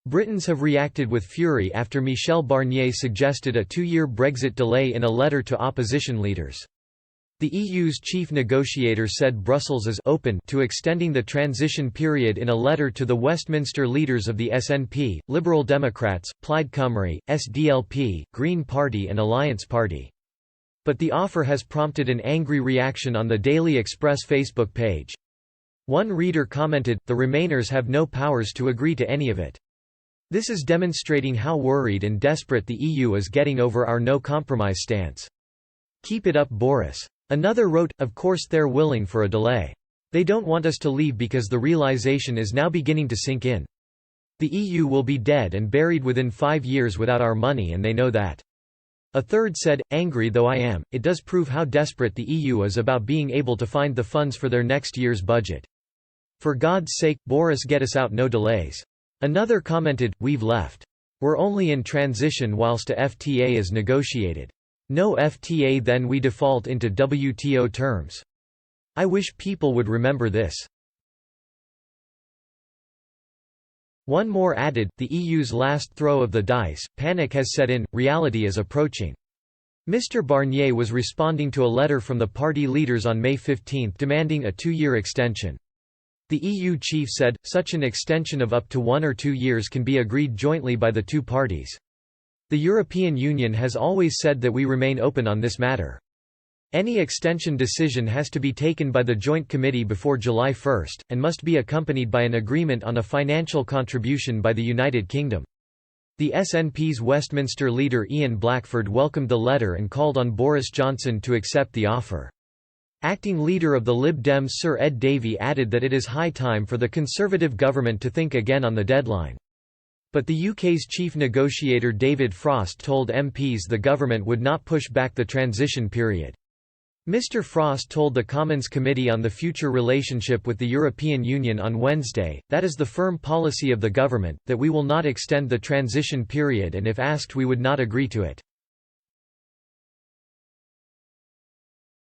Britons have reacted with fury after Michel Barnier suggested a 2-year Brexit delay in a letter to opposition leaders. The EU's chief negotiator said Brussels is open to extending the transition period in a letter to the Westminster leaders of the SNP, Liberal Democrats, Plaid Cymru, SDLP, Green Party and Alliance Party. But the offer has prompted an angry reaction on the Daily Express Facebook page. One reader commented, "The Remainers have no powers to agree to any of it. This is demonstrating how worried and desperate the EU is getting over our no-compromise stance. Keep it up, Boris." Another wrote, "Of course they're willing for a delay. They don't want us to leave because the realization is now beginning to sink in. The EU will be dead and buried within 5 years without our money and they know that." A third said, "Angry though I am, it does prove how desperate the EU is about being able to find the funds for their next year's budget. For God's sake, Boris, get us out, no delays." Another commented, "We've left. We're only in transition whilst a FTA is negotiated. No FTA, then we default into WTO terms. I wish people would remember this." One more added, "The EU's last throw of the dice, panic has set in, reality is approaching." Mr. Barnier was responding to a letter from the party leaders on May 15 demanding a 2-year extension. The EU chief said, such an extension of up to 1 or 2 years can be agreed jointly by the two parties. The European Union has always said that we remain open on this matter. Any extension decision has to be taken by the Joint Committee before July 1, and must be accompanied by an agreement on a financial contribution by the United Kingdom. The SNP's Westminster leader Ian Blackford welcomed the letter and called on Boris Johnson to accept the offer. Acting leader of the Lib Dems Sir Ed Davey added that it is high time for the Conservative government to think again on the deadline. But the UK's chief negotiator David Frost told MPs the government would not push back the transition period. Mr. Frost told the Commons Committee on the Future Relationship with the European Union on Wednesday, "That is the firm policy of the government, that we will not extend the transition period and if asked we would not agree to it."